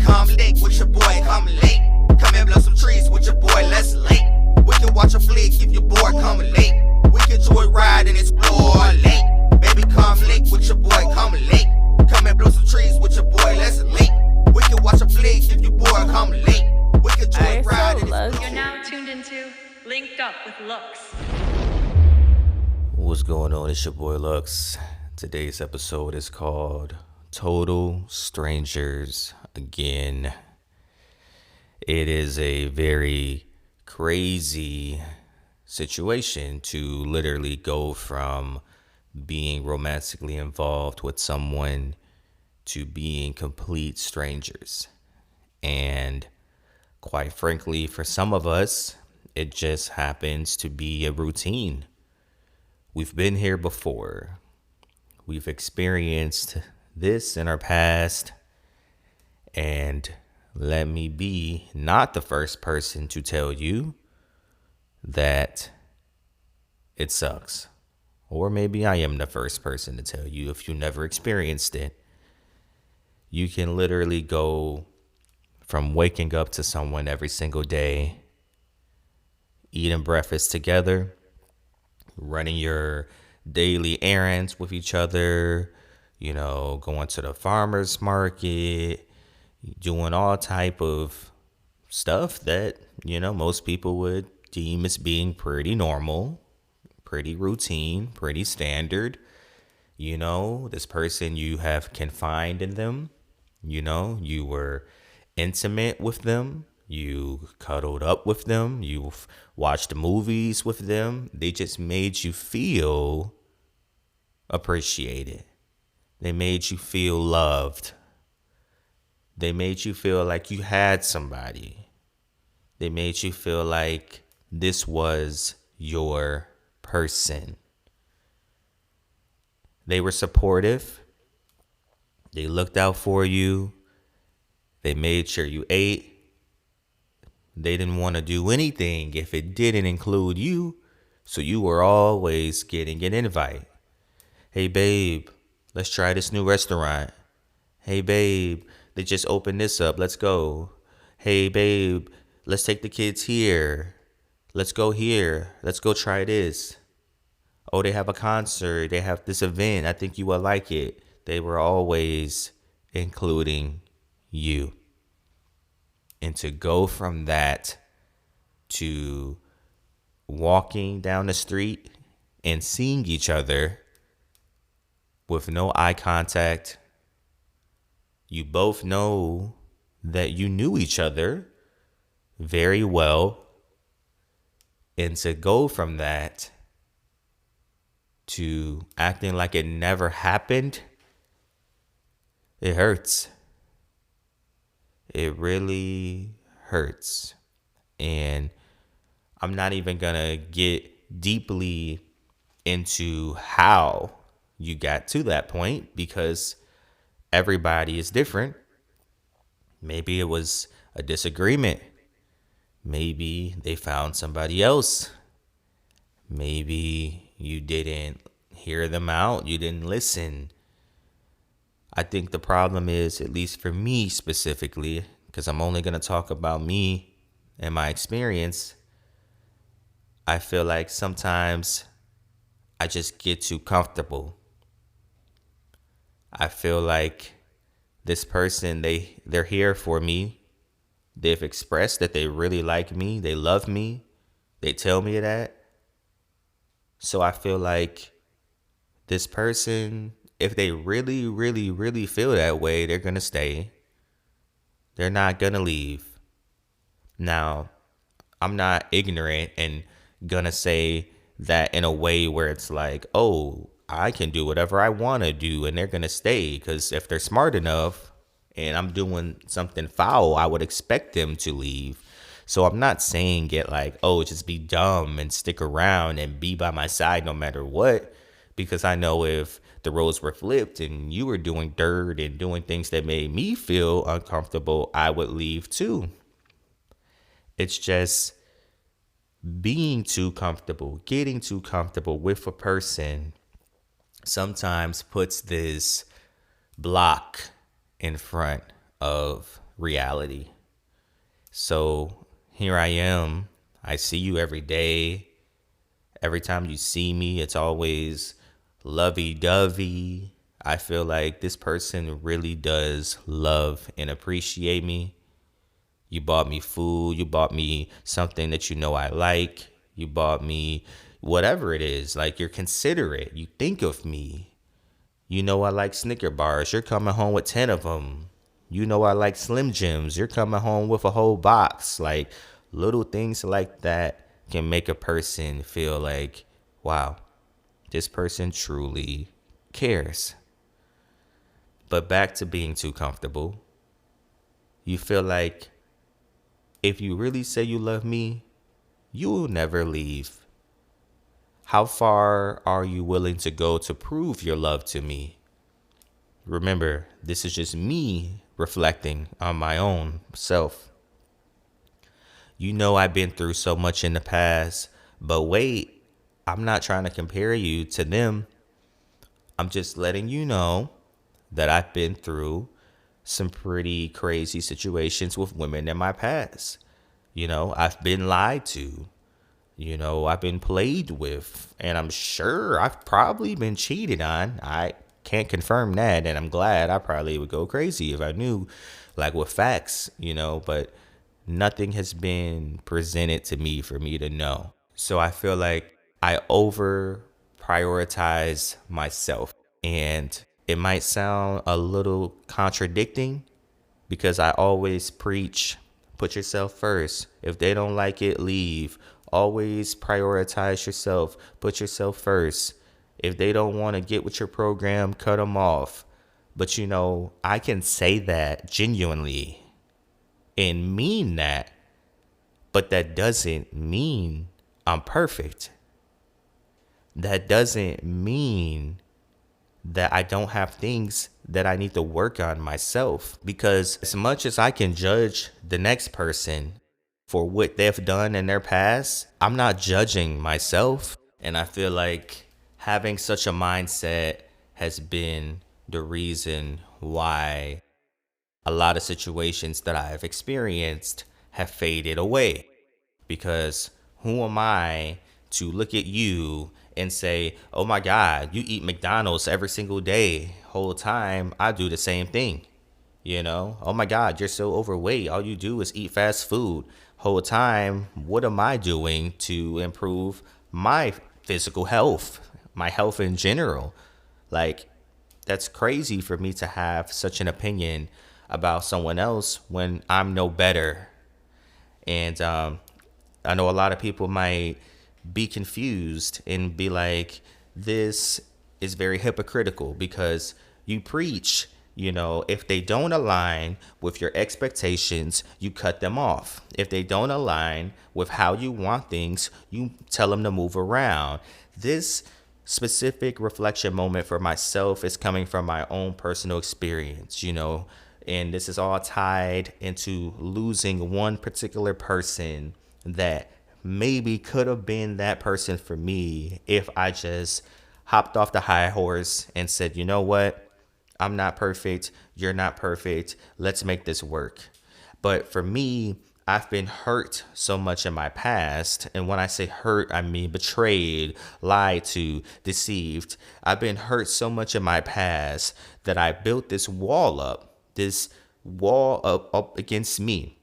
come lick with your boy, come late. Come and blow some trees with your boy, let's late. We can watch a flick if you're bored, come late. We can joyride and explore late. Baby, come lick with your boy, come late. Come and blow some trees with your boy, let's late. We can watch a flick if you're bored, come late. We can joyride and explore. You're now tuned into Linked Up with Lux. What's going on? It's your boy Lux. Today's episode is called Total Strangers Again. It is a very crazy situation to literally go from being romantically involved with someone to being complete strangers. And quite frankly, for some of us, it just happens to be a routine. We've been here before. We've experienced this in our past. And let me be not the first person to tell you that it sucks. Or maybe I am the first person to tell you if you never experienced it. You can literally go from waking up to someone every single day, eating breakfast together, running your daily errands with each other, going to the farmer's market, doing all type of stuff that, most people would deem as being pretty normal, pretty routine, pretty standard. This person you have confided in them, you were intimate with them. You cuddled up with them. You've watched movies with them. They just made you feel appreciated. They made you feel loved. They made you feel like you had somebody. They made you feel like this was your person. They were supportive. They looked out for you. They made sure you ate. They didn't want to do anything if it didn't include you, so you were always getting an invite. Hey, babe, let's try this new restaurant. Hey, babe, they just opened this up. Let's go. Hey, babe, let's take the kids here. Let's go here. Let's go try this. Oh, they have a concert. They have this event. I think you will like it. They were always including you. And to go from that to walking down the street and seeing each other with no eye contact, you both know that you knew each other very well. And to go from that to acting like it never happened, it hurts. It really hurts. And I'm not even going to get deeply into how you got to that point because everybody is different. Maybe it was a disagreement. Maybe they found somebody else. Maybe you didn't hear them out. You didn't listen. I think the problem is, at least for me specifically, because I'm only going to talk about me and my experience, I feel like sometimes I just get too comfortable. I feel like this person, they're here for me. They've expressed that they really like me. They love me. They tell me that. So I feel like this person, if they really, really, really feel that way, they're going to stay. They're not going to leave. Now, I'm not ignorant and going to say that in a way where it's like, oh, I can do whatever I want to do and they're going to stay. Because if they're smart enough and I'm doing something foul, I would expect them to leave. So I'm not saying it like, oh, just be dumb and stick around and be by my side no matter what. Because I know if the roles were flipped and you were doing dirt and doing things that made me feel uncomfortable, I would leave too. It's just being too comfortable, getting too comfortable with a person sometimes puts this block in front of reality. So here I am. I see you every day. Every time you see me, it's always lovey-dovey. I feel like this person really does love and appreciate me. You bought me food. You bought me something that you know I like. You bought me whatever it is. Like, you're considerate. You think of me. You know I like Snicker bars. You're coming home with 10 of them. You know I like Slim Jims. You're coming home with a whole box. Like, little things like that can make a person feel like, wow, this person truly cares. But back to being too comfortable. You feel like if you really say you love me, you will never leave. How far are you willing to go to prove your love to me? Remember, this is just me reflecting on my own self. You know I've been through so much in the past, but wait, I'm not trying to compare you to them. I'm just letting you know that I've been through some pretty crazy situations with women in my past. You know, I've been lied to. You know, I've been played with, and I'm sure I've probably been cheated on. I can't confirm that, and I'm glad. I probably would go crazy if I knew, like, with facts, you know, but nothing has been presented to me for me to know. So I feel like I over prioritize myself, and it might sound a little contradicting because I always preach, put yourself first. If they don't like it, leave. Always prioritize yourself. Put yourself first. If they don't want to get with your program, cut them off. But you know, I can say that genuinely and mean that, but that doesn't mean I'm perfect. That doesn't mean that I don't have things that I need to work on myself. Because as much as I can judge the next person for what they've done in their past, I'm not judging myself. And I feel like having such a mindset has been the reason why a lot of situations that I've experienced have faded away. Because who am I to look at you and say, oh my God, you eat McDonald's every single day. Whole time I do the same thing. You know, oh my God, you're so overweight. All you do is eat fast food. Whole time, what am I doing to improve my physical health, my health in general? Like, that's crazy for me to have such an opinion about someone else when I'm no better. And I know a lot of people might be confused and be like, this is very hypocritical because you preach, you know, if they don't align with your expectations, you cut them off. If they don't align with how you want things, you tell them to move around. This specific reflection moment for myself is coming from my own personal experience, you know, and this is all tied into losing one particular person that maybe could have been that person for me if I just hopped off the high horse and said, you know what? I'm not perfect. You're not perfect. Let's make this work. But for me, I've been hurt so much in my past. And when I say hurt, I mean betrayed, lied to, deceived. I've been hurt so much in my past that I built this wall up against me.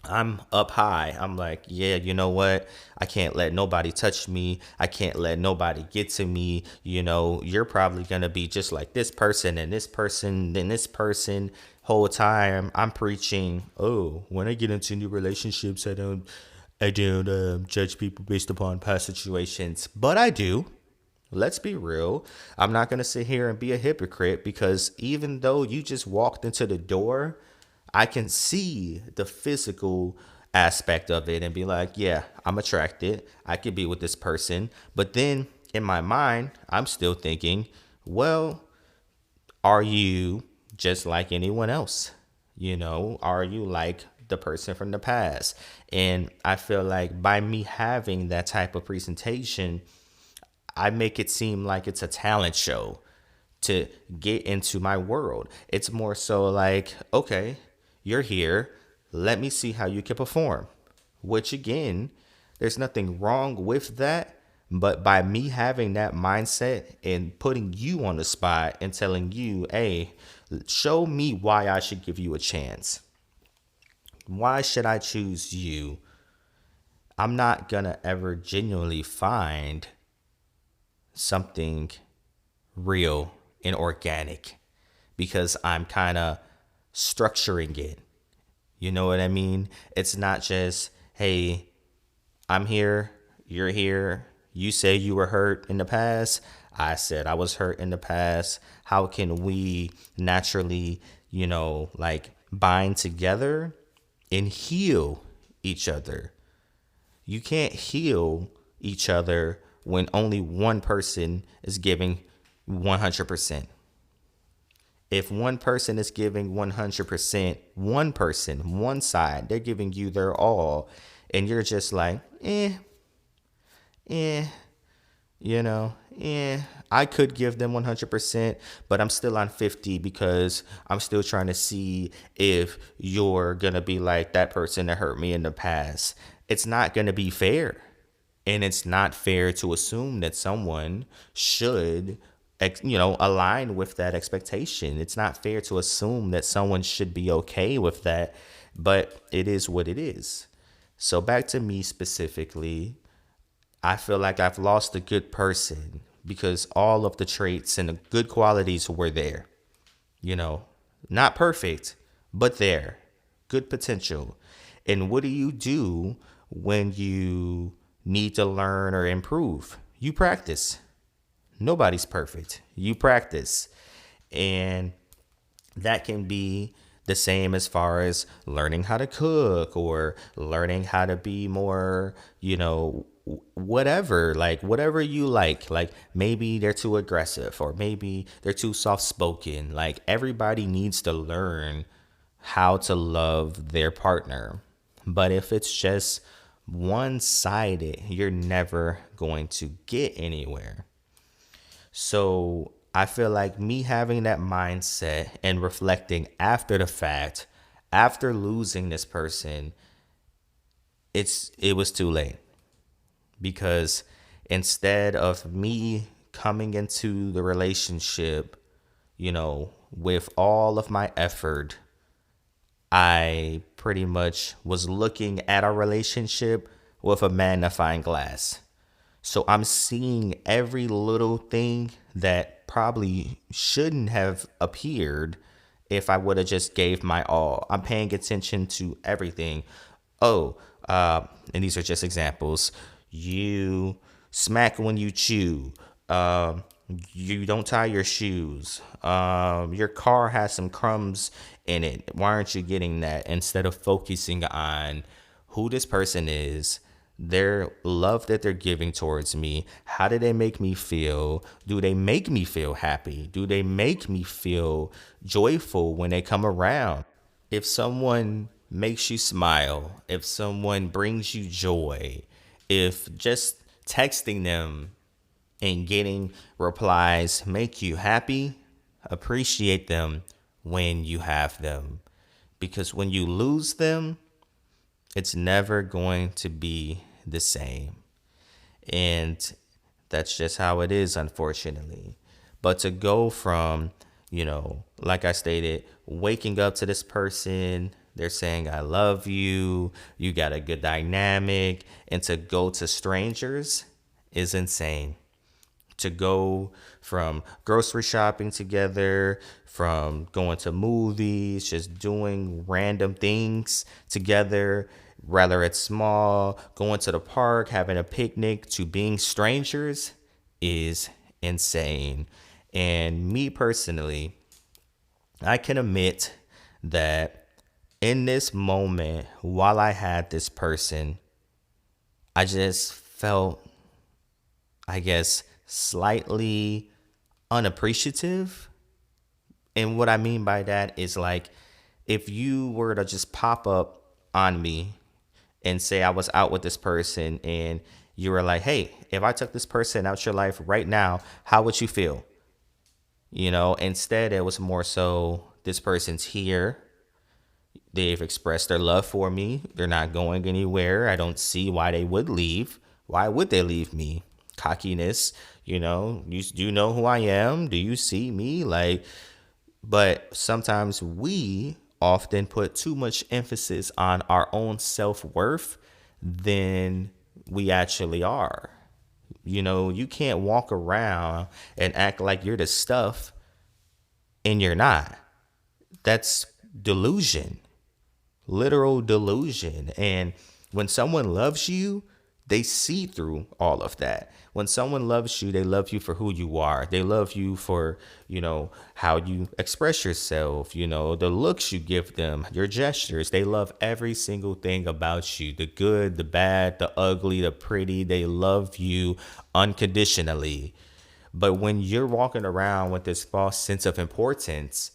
I'm up high. I'm like, yeah, you know what? I can't let nobody touch me. I can't let nobody get to me. You know, you're probably going to be just like this person and this person and this person. Whole time I'm preaching, oh, when I get into new relationships, I don't judge people based upon past situations. But I do. Let's be real. I'm not going to sit here and be a hypocrite because even though you just walked into the door, I can see the physical aspect of it and be like, yeah, I'm attracted. I could be with this person. But then in my mind, I'm still thinking, well, are you just like anyone else? You know, are you like the person from the past? And I feel like by me having that type of presentation, I make it seem like it's a talent show to get into my world. It's more so like, okay, you're here. Let me see how you can perform. Which again, there's nothing wrong with that. But by me having that mindset and putting you on the spot and telling you, hey, show me why I should give you a chance. Why should I choose you? I'm not going to ever genuinely find something real and organic because I'm kind of structuring it. You know what I mean? It's not just, hey, I'm here, you're here. You say you were hurt in the past. I said I was hurt in the past. How can we naturally, like bind together and heal each other? You can't heal each other when only one person is giving 100%. If one person is giving 100%, one side, they're giving you their all, and you're just like, I could give them 100%, but I'm still on 50 because I'm still trying to see if you're going to be like that person that hurt me in the past. It's not going to be fair. And it's not fair to assume that someone should, align with that expectation. It's not fair to assume that someone should be okay with that, but it is what it is. So back to me specifically, I feel like I've lost a good person because all of the traits and the good qualities were there. Not perfect, but there. Good potential. And what do you do when you need to learn or improve? You practice. Nobody's perfect. You practice. And that can be the same as far as learning how to cook or learning how to be more, whatever you like maybe they're too aggressive or maybe they're too soft spoken. Like everybody needs to learn how to love their partner. But if it's just one-sided, you're never going to get anywhere. So I feel like me having that mindset and reflecting after the fact, after losing this person, it was too late. Because instead of me coming into the relationship, with all of my effort, I pretty much was looking at our relationship with a magnifying glass. So I'm seeing every little thing that probably shouldn't have appeared if I would have just gave my all. I'm paying attention to everything. And these are just examples. You smack when you chew. You don't tie your shoes. Your car has some crumbs in it. Why aren't you getting that? Instead of focusing on who this person is, their love that they're giving towards me. How do they make me feel? Do they make me feel happy? Do they make me feel joyful when they come around? If someone makes you smile, if someone brings you joy, if just texting them and getting replies make you happy, appreciate them when you have them. Because when you lose them, it's never going to be the same. And that's just how it is, unfortunately. But to go from, like I stated, waking up to this person, they're saying, I love you, you got a good dynamic, and to go to strangers is insane. To go from grocery shopping together, from going to movies, just doing random things together, whether it's small, going to the park, having a picnic, to being strangers is insane. And me personally, I can admit that in this moment, while I had this person, I just felt, slightly unappreciative. And what I mean by that is like, if you were to just pop up on me and say I was out with this person and you were like, hey, if I took this person out your life right now, how would you feel? Instead, it was more so this person's here. They've expressed their love for me. They're not going anywhere. I don't see why they would leave. Why would they leave me? Cockiness, do you know who I am? Do you see me? But sometimes we often put too much emphasis on our own self-worth than we actually are. You can't walk around and act like you're the stuff and you're not. That's delusion, literal delusion. And when someone loves you, they see through all of that. When someone loves you, they love you for who you are. They love you for, how you express yourself, the looks you give them, your gestures. They love every single thing about you, the good, the bad, the ugly, the pretty. They love you unconditionally. But when you're walking around with this false sense of importance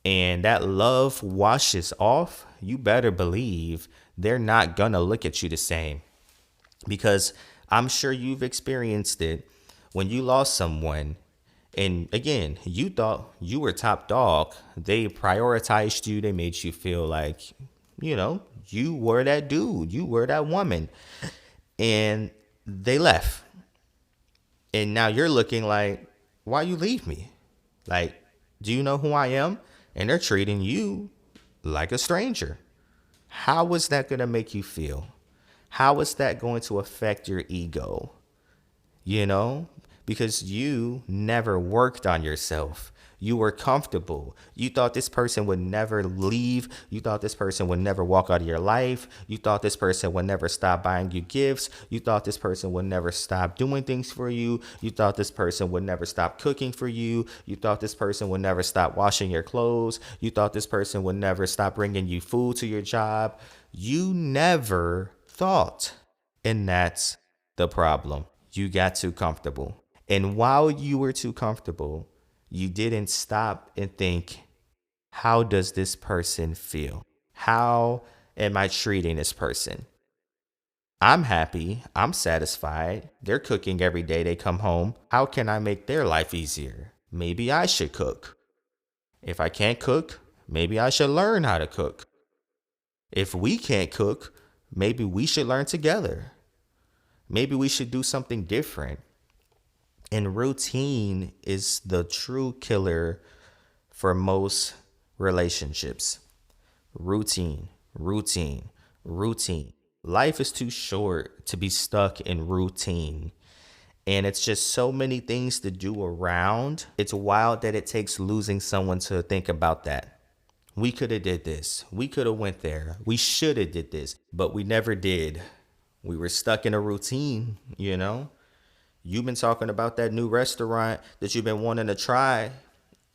and that love washes off, you better believe they're not gonna look at you the same. Because I'm sure you've experienced it when you lost someone. And again, you thought you were top dog. They prioritized you. They made you feel like, you were that dude. You were that woman. And they left. And now you're looking like, why you leave me? Like, do you know who I am? And they're treating you like a stranger. How is that going to make you feel? How is that going to affect your ego? Because you never worked on yourself. You were comfortable. You thought this person would never leave. You thought this person would never walk out of your life. You thought this person would never stop buying you gifts. You thought this person would never stop doing things for you. You thought this person would never stop cooking for you. You thought this person would never stop washing your clothes. You thought this person would never stop bringing you food to your job. You never thought. And that's the problem. You got too comfortable. And while you were too comfortable, you didn't stop and think, how does this person feel? How am I treating this person? I'm happy. I'm satisfied. They're cooking every day they come home. How can I make their life easier? Maybe I should cook. If I can't cook, maybe I should learn how to cook. If we can't cook, maybe we should learn together. Maybe we should do something different. And routine is the true killer for most relationships. Routine, routine, routine. Life is too short to be stuck in routine. And it's just so many things to do around. It's wild that it takes losing someone to think about that. We could have did this. We could have went there. We should have did this, but we never did. We were stuck in a routine, You've been talking about that new restaurant that you've been wanting to try.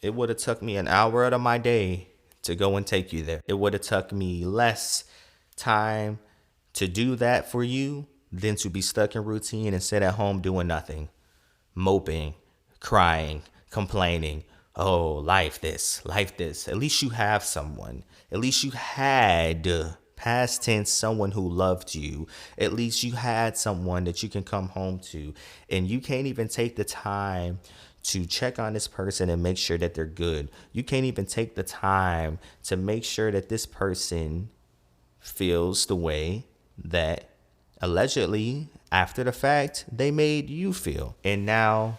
It would have took me an hour out of my day to go and take you there. It would have took me less time to do that for you than to be stuck in routine and sit at home doing nothing, moping, crying, complaining. Oh, life this, life this. At least you have someone. At least you had past tense, someone who loved you. At least you had someone that you can come home to. And you can't even take the time to check on this person and make sure that they're good. You can't even take the time to make sure that this person feels the way that allegedly, after the fact, they made you feel. And now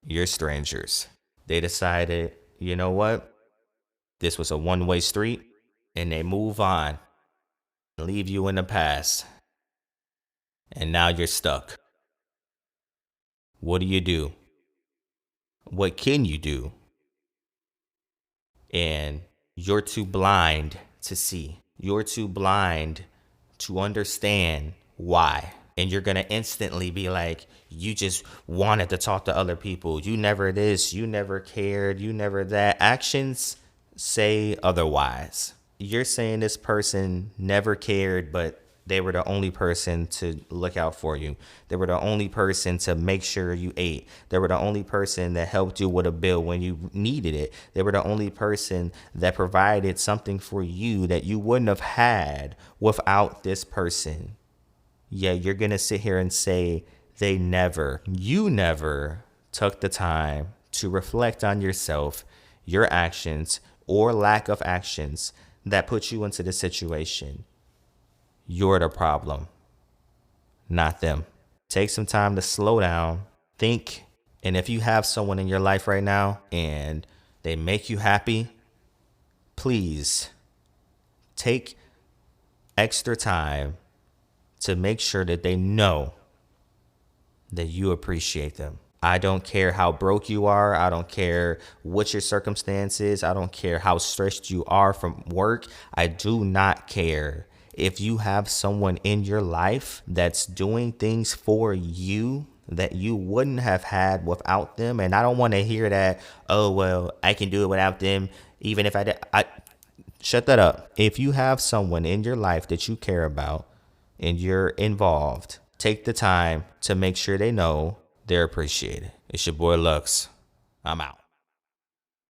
you're strangers. They decided, you know what? This was a one-way street, and they move on. Leave you in the past. And now you're stuck. What do you do? What can you do? And you're too blind to see. You're too blind to understand why. And you're going to instantly be like, you just wanted to talk to other people. You never this, you never cared, you never that. Actions say otherwise. You're saying this person never cared, but they were the only person to look out for you. They were the only person to make sure you ate. They were the only person that helped you with a bill when you needed it. They were the only person that provided something for you that you wouldn't have had without this person. Yeah, you're going to sit here and say you never took the time to reflect on yourself, your actions or lack of actions that put you into the situation. You're the problem, not them. Take some time to slow down, think, and if you have someone in your life right now and they make you happy, please take extra time to make sure that they know that you appreciate them. I don't care how broke you are. I don't care what your circumstances. I don't care how stressed you are from work. I do not care. If you have someone in your life that's doing things for you that you wouldn't have had without them, and I don't want to hear that, oh, well, I can do it without them, even if I did. Shut that up. If you have someone in your life that you care about and you're involved, take the time to make sure they know they're appreciated. It's your boy Lux. I'm out.